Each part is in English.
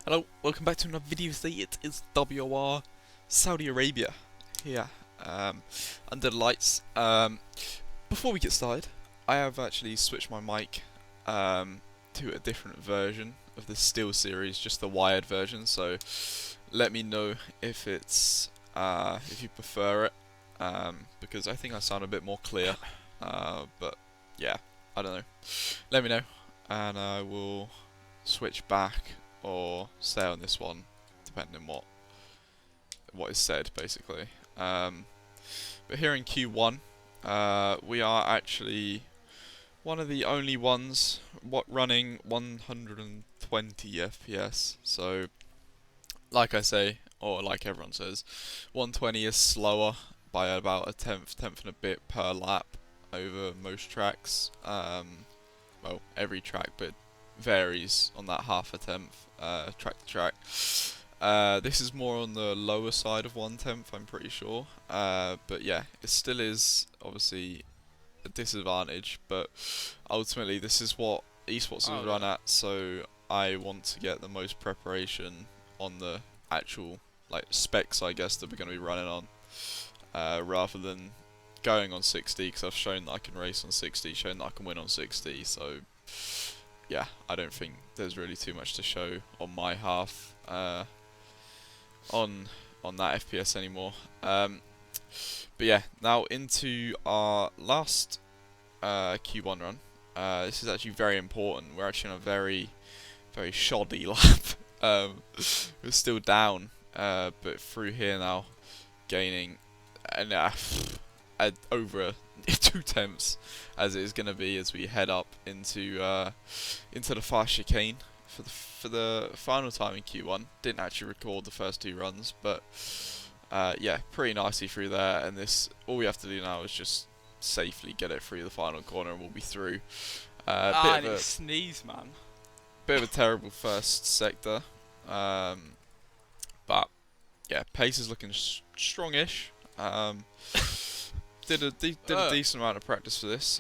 Hello, welcome back to another video. Today it is WR Saudi Arabia here, under the lights. Before we get started, I have actually switched my mic to a different version of the Steel series, just the wired version. So let me know if it's if you prefer it, because I think I sound a bit more clear. But yeah, I don't know. Let me know, and I will switch back or stay on this one, depending on what is said, basically. But here in Q1, we are actually one of the only ones running 120 FPS. So, like I say, or like everyone says, 120 is slower by about a tenth and a bit per lap over most tracks. Well, every track, but varies on that half a tenth track to track. This is more on the lower side of 1/10, I'm pretty sure. But yeah, it still is obviously a disadvantage, but ultimately this is what esports is run at, so I want to get the most preparation on the actual specs, I guess, that we're going to be running on, rather than going on 60, because I've shown that I can race on 60, shown that I can win on 60, so yeah, I don't think there's really too much to show on my half on that FPS anymore. But yeah, now into our last Q1 run. This is actually very important. We're actually on a very shoddy lap. We're still down, but through here now, gaining and over 2 tenths as it is going to be as we head up into the fast chicane for the final time in Q1. Didn't actually record the first 2 runs, but yeah, pretty nicely through there. And this, all we have to do now is just safely get it through the final corner, and we'll be through. Bit of a sneeze, man. Bit of a terrible first sector, but yeah, pace is looking strongish. Did a decent amount of practice for this,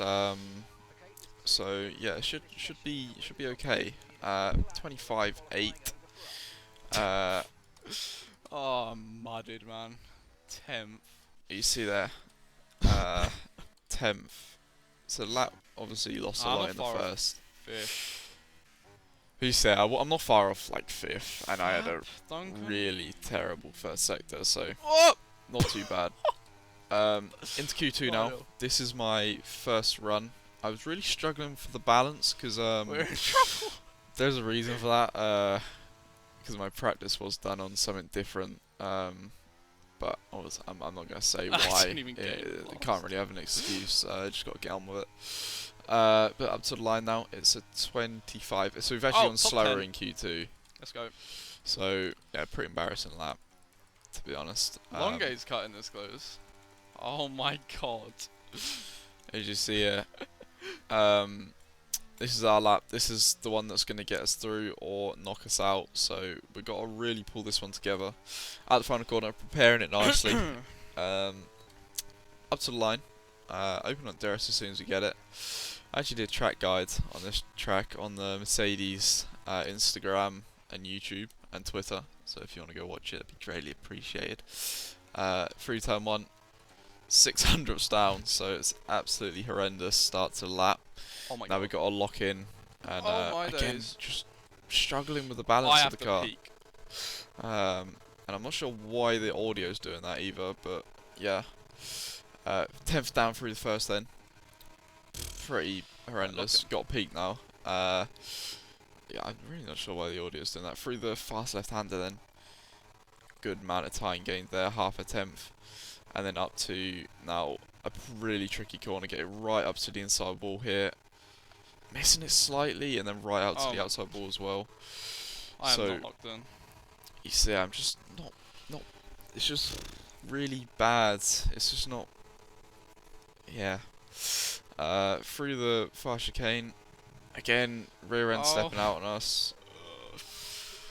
so yeah, it should be okay. 25.8. Oh, mudded, man. 10th. You see there, 10th. So lap obviously lost a lot in the first. 5th. You say I'm not far off like 5th, and I had a Duncan? really terrible first sector, so Oh! not too bad. Into Q2 now. This is my first run. I was really struggling for the balance because We're in trouble. there's a reason for that. Because my practice was done on something different. But I'm not gonna say why. I didn't even get Can't really have an excuse. Just got to get on with it. But up to the line now. It's a 25. So we've actually gone slower 10. in Q2. Let's go. So yeah, pretty embarrassing lap, to be honest. Longate's cutting this close. Oh my god. As you see here, this is our lap. This is the one that's going to get us through or knock us out. So we've got to really pull this one together. At the final corner, preparing it nicely. Up to the line. Open up DRS as soon as we get it. I actually did track guides on this track on the Mercedes Instagram and YouTube and Twitter. So if you want to go watch it, it'd be greatly appreciated. Through turn 1. 600ths down, so it's absolutely horrendous start to the lap. Oh my now god. we've got to lock in, and again, days. just struggling with the balance of the car. Peak. And I'm not sure why the audio's doing that either, but yeah. 10th down through the first then. Pretty horrendous. Got a peak now. Yeah, I'm really not sure why the audio's doing that. Through the fast left-hander then. Good amount of time gained there, half a tenth. And then up to now a really tricky corner, get it right up to the inside wall here. Missing it slightly and then right out to the outside wall as well. I am not locked in. You see, I'm just not it's just really bad. It's just not, yeah. Through the fast chicane. Again, rear end stepping out on us.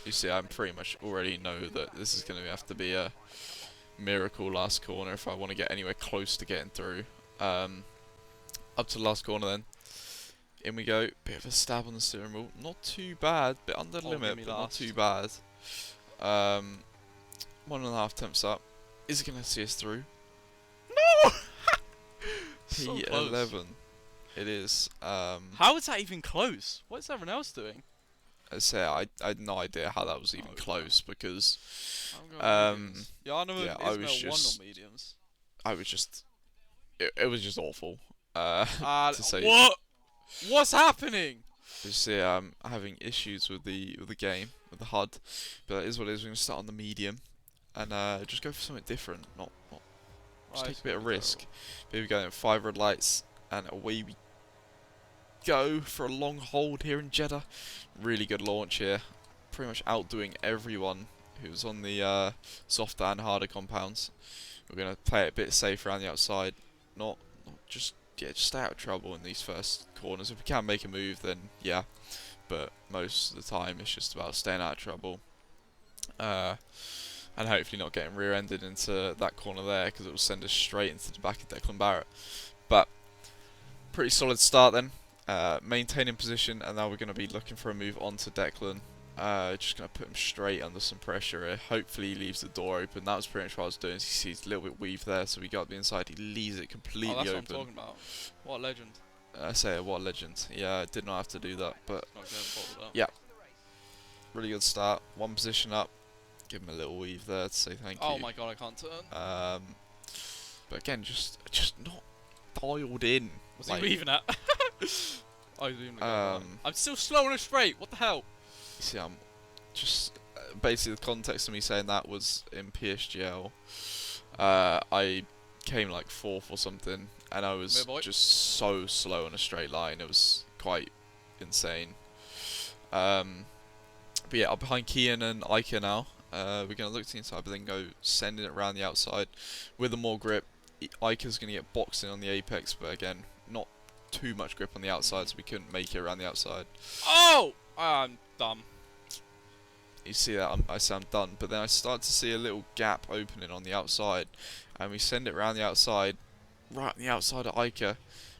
You see, I pretty much already know that this is going to have to be a miracle last corner if I want to get anywhere close to getting through. Up to the last corner then. In we go. Bit of a stab on the steering wheel. Not too bad. Bit under the Oh, limit, give me but not last. too bad. 1.5 temps up. Is it going to see us through? No! So close. P11. It is. How is that even close? What is everyone else doing? I say I had no idea how that was even Oh, close because I'm going mediums. yeah, I was just one on mediums. I was just it was just awful. To say What? What's happening? just see having issues with the game with the HUD, but that is what it is. We're gonna start on the medium and just go for something different. Not just Right, take a bit of terrible. risk. Here we go. 5 red lights and away we go for a long hold here in Jeddah. Really good launch here. Pretty much outdoing everyone who's on the softer and harder compounds. We're going to play it a bit safe around the outside. Not just stay out of trouble in these first corners. If we can make a move, then yeah. But most of the time, it's just about staying out of trouble. And hopefully not getting rear-ended into that corner there, because it will send us straight into the back of Declan Barrett. But pretty solid start then. Maintaining position, and now we're going to be looking for a move onto Declan. Just going to put him straight under some pressure here. Hopefully he leaves the door open. That was pretty much what I was doing. As you see, he's a little bit weaved there, so we got up the inside. He leaves it completely Oh, that's open. what I'm talking about. What a legend. I say, what a legend. Yeah, I did not have to do that, but Not getting bottled up. yeah, really good start. One position up. Give him a little weave there to say thank you. Oh my god, I can't turn. But again, just not dialed in. What's like, he weaving at? Oh, he's weaving at I'm still slow on a straight. What the hell? You see, I'm just basically the context of me saying that was in PSGL. I came like 4th or something, and I was just so slow on a straight line. It was quite insane. But yeah, I'm behind Kian and Iker now. We're going to look to the inside, but then go sending it around the outside with a more grip. Iker's going to get boxed in on the apex, but again, not too much grip on the outside, so we couldn't make it around the outside. Oh! I'm dumb. You see that, I say I'm done, but then I start to see a little gap opening on the outside, and we send it around the outside, right on the outside of Iker.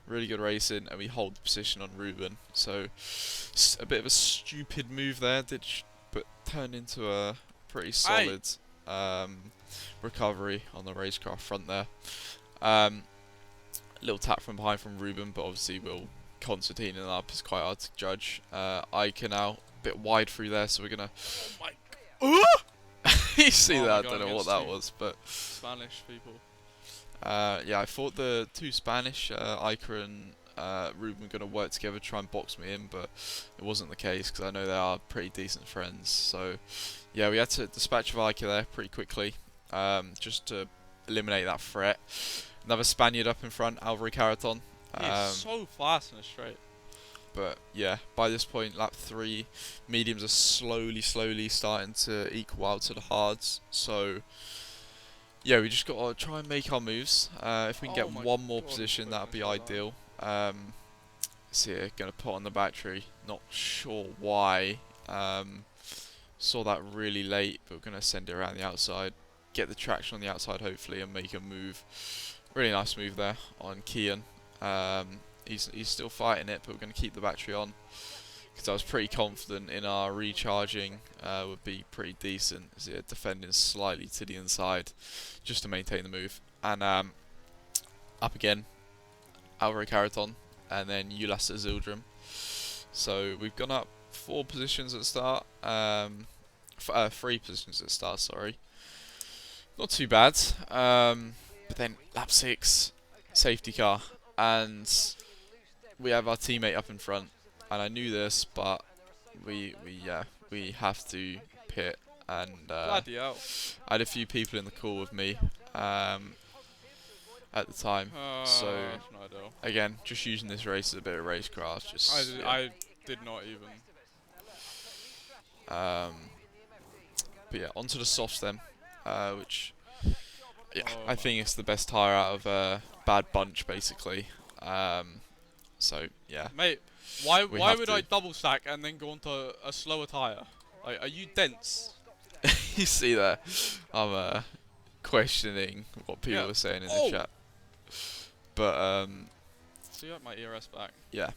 Really good racing, and we hold the position on Ruben. So, a bit of a stupid move there, but turned into a pretty solid recovery on the racecraft front there. Little tap from behind from Ruben, but obviously Constantine and up is quite hard to judge. Iker now, a bit wide through there, so we're gonna. Oh my. You see Oh that? my I don't God, know what that was, but Spanish people. yeah, I thought the two Spanish, Iker and Ruben, were going to work together to try and box me in, but it wasn't the case because I know they are pretty decent friends. So yeah, we had to dispatch of Iker there pretty quickly, just to eliminate that threat. Another Spaniard up in front, Alvaro Caraton. He's so fast in a straight. But yeah, by this point, lap 3, mediums are slowly starting to equal out to the hards. So yeah, we just got to try and make our moves. If we can get one more position, that would be ideal. So yeah, going to put on the battery. Not sure why. Saw that really late, but we're going to send it around the outside. Get the traction on the outside, hopefully, and make a move. Really nice move there on Kian. He's still fighting it, but we're going to keep the battery on. Because I was pretty confident in our recharging would be pretty decent. So yeah, defending slightly to the inside just to maintain the move. And up again, Alvaro Caraton, and then Ulas Azildrim. So we've gone up 4 positions at the start. 3 positions at the start, sorry. Not too bad. But then lap 6, safety car. And we have our teammate up in front. And I knew this, but we have to pit, and Bloody hell. I had a few people in the call with me at the time. So No idea. again, just using this race as a bit of racecraft. I did not even. But yeah, onto the softs then, which Oh I think it's the best tyre out of a bad bunch basically. So yeah. Mate, why have would to. I double stack and then go onto a slower tyre? Like, are you dense? You see that? I'm questioning what people were saying in the chat. But So you got my ERS back. yeah,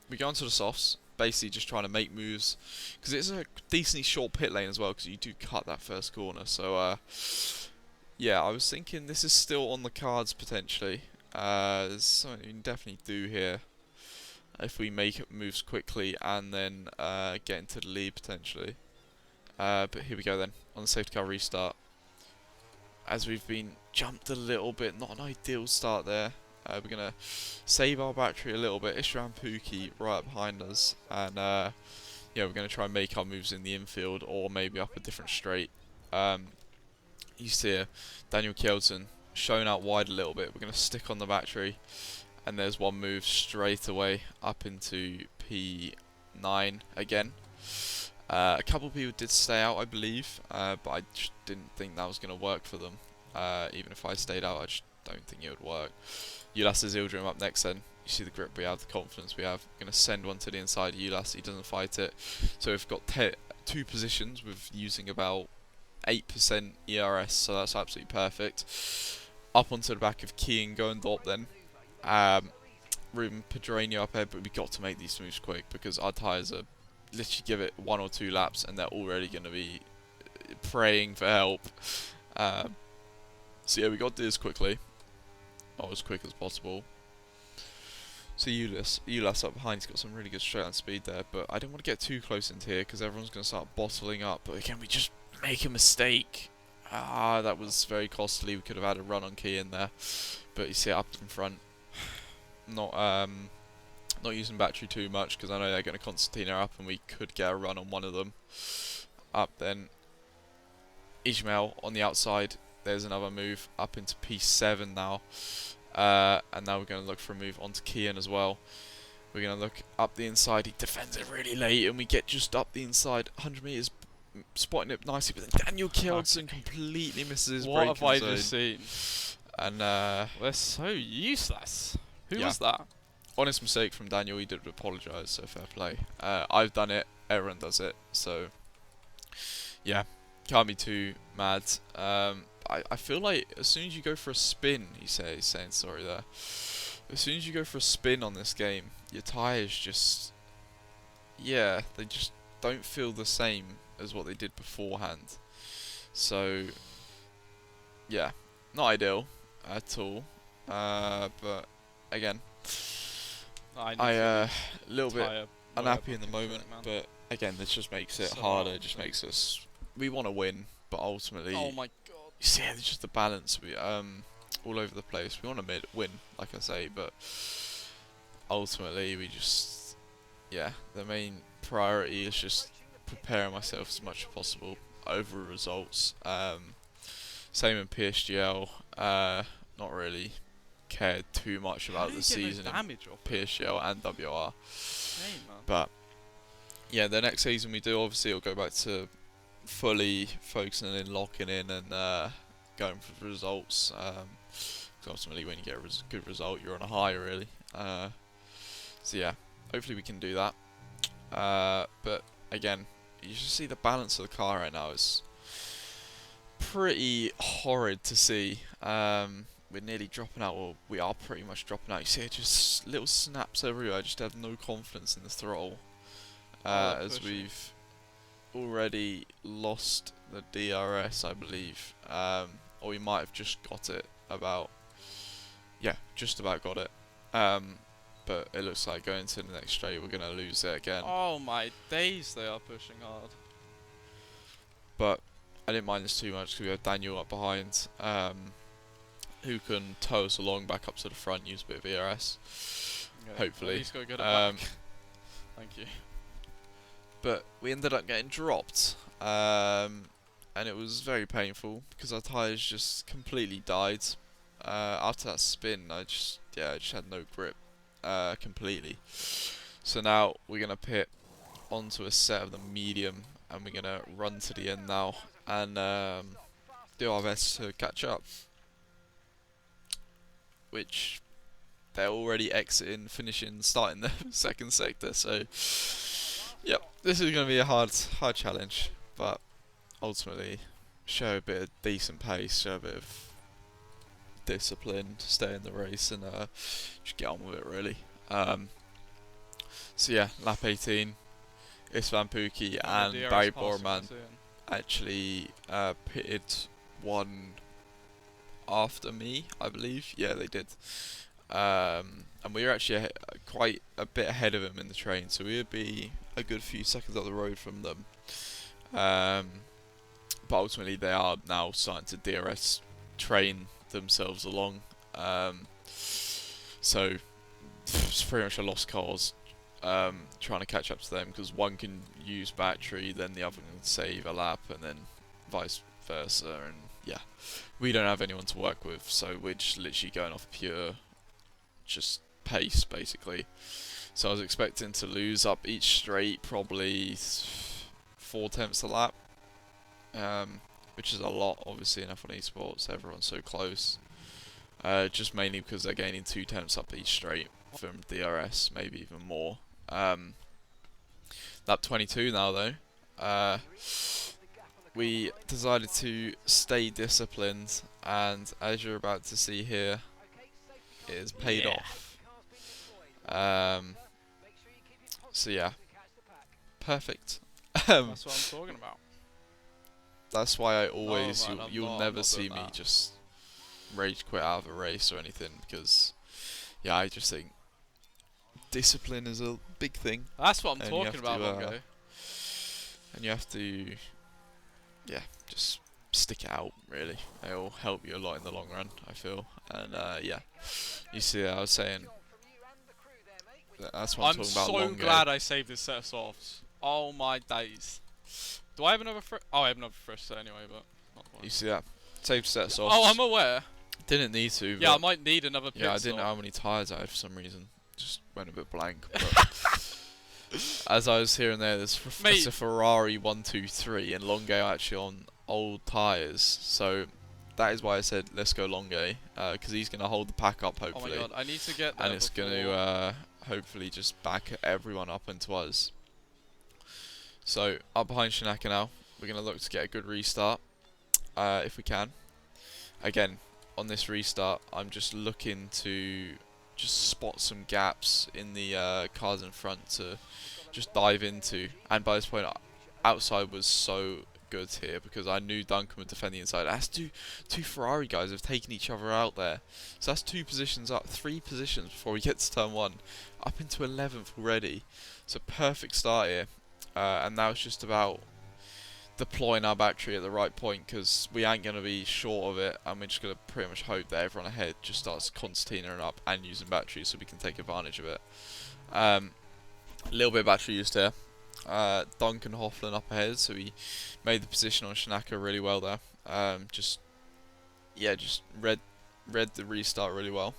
we go onto the softs, basically just trying to make moves, because it's a decently short pit lane as well, because you do cut that first corner. So yeah, I was thinking this is still on the cards potentially. There's something we can definitely do here if we make moves quickly and then get into the lead potentially. But here we go then, on the safety car restart. As we've been jumped a little bit, not an ideal start there. We're going to save our battery a little bit. Ishram Pookie right behind us. And yeah, we're going to try and make our moves in the infield or maybe up a different straight. You see here, Daniel Kjelsen shown out wide a little bit. We're going to stick on the battery. And there's one move straight away up into P9 again. A couple of people did stay out, I believe, but I just didn't think that was going to work for them. Even if I stayed out, I just don't think it would work. Ulas's Ildrim up next then. You see the grip we have, the confidence we have. Going to send one to the inside of Ulas, he doesn't fight it. So we've got two positions with using about 8% ERS, so that's absolutely perfect. Up onto the back of Key and go and Dop then. Ruben Pedreño up ahead, but we've got to make these moves quick because our tyres are literally give it 1 or 2 laps and they're already going to be praying for help. So yeah, we got to do this quickly, or as quick as possible. So Ulas up behind, he's got some really good straight line speed there, but I didn't want to get too close into here because everyone's going to start bottling up. But again, we just make a mistake. That was very costly. We could have had a run on Key in there, but you see it up in front. Not using battery too much because I know they're going to concertina up and we could get a run on one of them. Up then, Ismail on the outside. There's another move up into P7 now. And now we're going to look for a move onto Kian as well. We're going to look up the inside. He defends it really late and we get just up the inside. 100 metres, spotting it nicely. But then Daniel Kjeldsen completely misses his break. What have I just seen? And we're so useless. Who yeah. was that? Honest mistake from Daniel, he did apologise, so fair play. I've done it, everyone does it, so yeah, can't be too mad. I feel like as soon as you go for a spin, he's saying sorry there, as soon as you go for a spin on this game, your tyres just, yeah, they just don't feel the same as what they did beforehand. So yeah, not ideal at all, but again, I a little bit unhappy in the moment, but again, this just makes it harder. It just makes us, we want to win, but ultimately, oh my god, you see, it's just the balance. We all over the place. We want to win, like I say, but ultimately, we just, yeah, the main priority is just preparing myself as much as possible over results. Same in PSGL. Not really cared too much about the season in PSGL and WR. Shame, man. But yeah, the next season we do, obviously it'll go back to fully focusing in, locking in and going for the results. Cause ultimately when you get a good result you're on a high really. So yeah, hopefully we can do that. But again, you should see the balance of the car right now is pretty horrid to see. We're nearly dropping out, or we are pretty much dropping out. You see it just little snaps everywhere. I just have no confidence in the throttle. As we've already lost the DRS, I believe. Or we might have just got it about. Yeah, just about got it. But it looks like going to the next straight, we're going to lose it again. Oh my days, they are pushing hard. But I didn't mind this too much because we have Daniel up behind. Who can tow us along back up to the front, use a bit of ERS, Yeah, hopefully. He's got to get it back. Thank you. But we ended up getting dropped, and it was very painful because our tyres just completely died. After that spin, I just had no grip completely. So now we're gonna pit onto a set of the medium, and we're gonna run to the end now and do our best to catch up. Which they're already exiting, finishing, starting the second sector. So, yep, this is going to be a hard challenge. But ultimately, show a bit of decent pace, show a bit of discipline, stay in the race, and just get on with it. Really. So yeah, lap 18, Istvan Pukki Oh, and DRS Barry passing, I Borman see it. actually pitted one after me, I believe. Yeah, they did. And we were actually quite a bit ahead of him in the train, so we would be a good few seconds up the road from them. But ultimately, they are now starting to DRS train themselves along. So it's pretty much a lost cause. Trying to catch up to them because one can use battery, then the other can save a lap, and then vice versa. And yeah, we don't have anyone to work with, so we're just literally going off pure just pace basically. So I was expecting to lose up each straight probably 4 tenths a lap, which is a lot obviously in F1 esports. Everyone's so close. Just mainly because they're gaining 2 tenths up each straight from DRS, maybe even more. Lap 22 now though. We decided to stay disciplined, and as you're about to see here, it has paid off. So yeah, perfect. That's what I'm talking about. That's why I always, man, you'll I'm never not see doing me that. just rage quit out of a race or anything, because yeah, I just think discipline is a big thing, That's what I'm and you talking have about, to, Longo. and you have to, yeah, just stick it out. Really, it will help you a lot in the long run, I feel. And yeah, you see, I was saying that's what I'm I'm talking about. so Longo. glad I saved this set of softs. Oh my days. Do I have another Oh, I have another fresh set anyway, but not quite. You see that? Saved set of softs. Oh, I'm aware. Didn't need to. Yeah, I But might need another pit yeah, I didn't know stop. how many tyres I had for some reason. Just went a bit blank. But as I was here and there, there's a Ferrari 123 and Longo actually on old tyres. So that is why I said let's go Longo, because he's going to hold the pack up Oh my hopefully. god, I need to get there And it's going to hopefully just back everyone up into us. So up behind Shinaka now, we're going to look to get a good restart if we can. Again, on this restart, I'm just looking to just spot some gaps in the cars in front to just dive into. And by this point, outside was so good here because I knew Duncan would defend the inside. That's two Ferrari guys have taken each other out there. So that's 2 positions up, 3 positions before we get to turn 1. Up into 11th already. So perfect start here. And now it's just about deploying our battery at the right point because we ain't going to be short of it, and we're just going to pretty much hope that everyone ahead just starts concertinaing up and using batteries so we can take advantage of it. A little bit of battery used here. Duncan Hoffman up ahead, so he made the position on Shinaka really well there. Just read the restart really well.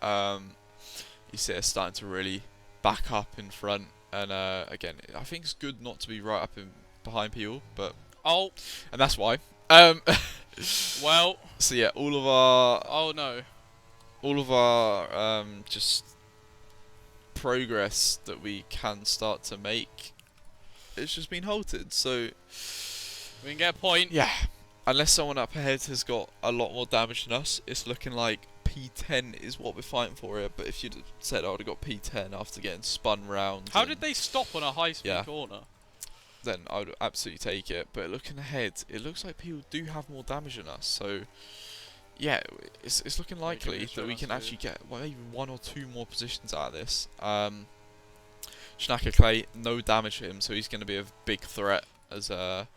You see us starting to really back up in front, and again, I think it's good not to be right up in behind people, but and that's why. Well. So yeah, all of our just progress that we can start to make, it's just been halted. So We can get a point. yeah, unless someone up ahead has got a lot more damage than us, it's looking like P10 is what we're fighting for here. But if you'd said I would have got P10 after getting spun round, How did they stop on a high-speed corner? then I would absolutely take it. But looking ahead, it looks like people do have more damage than us. So yeah, it's looking likely that we can actually get maybe 1 or 2 more positions out of this. Shinaka Clay, no damage to him, so he's going to be a big threat as we're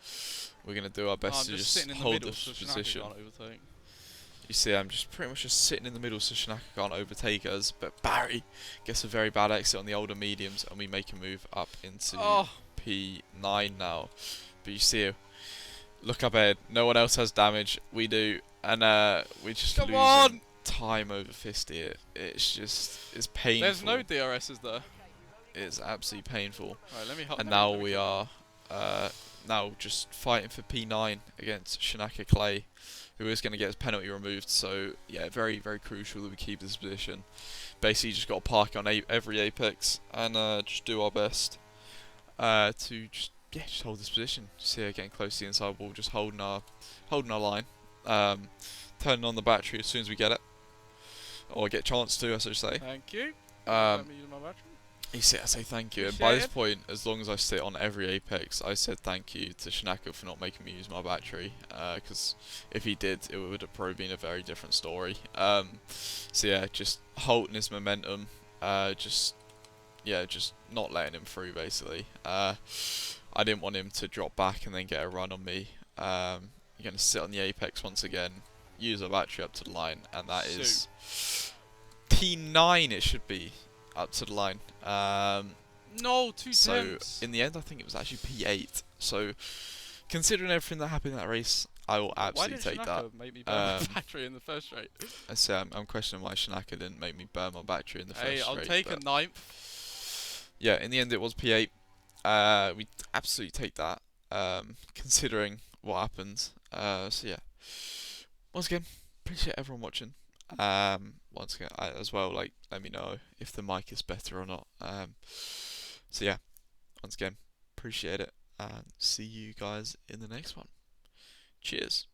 going to do our best to just hold this position. You see, I'm just pretty much just sitting in the middle so Shinaka can't overtake us, but Barry gets a very bad exit on the older mediums, and we make a move up into P9 now. But you see, look up ahead, no one else has damage, we do, and we're just losing time over 50. It's painful. There's no DRSs there. It's absolutely painful. Right, let me and now we are now just fighting for P9 against Shinaka Clay, who is going to get his penalty removed. So yeah, very, very crucial that we keep this position. Basically, just got to park on every apex and just do our best to just hold this position. Just here, getting close to the inside wall, just holding our line, turning on the battery as soon as we get it, or get a chance to, as I say. Thank you. Let me use my battery. You see, I say thank you, and by Appreciate this it. point, as long as I sit on every Apex, I said thank you to Shanaka for not making me use my battery, because if he did, it would have probably been a very different story. So yeah, just halting his momentum, just yeah, just not letting him through basically. I didn't want him to drop back and then get a run on me. You're gonna sit on the Apex once again, use a battery up to the line, and that Shoot. is T9 it should be up to the line. No, two So temps. in the end, I think it was actually P8. So considering everything that happened in that race, I will Why absolutely didn't take that. Shanaka make me burn my Um, battery in the first straight? I say I'm questioning why Shanaka didn't make me burn my battery in the Hey, first I'll straight. take a But ninth. yeah, in the end, it was P8. We absolutely take that, considering what happened. So yeah, once again, appreciate everyone watching. Once again, as well, like let me know if the mic is better or not. So yeah, once again, appreciate it, and see you guys in the next one. Cheers.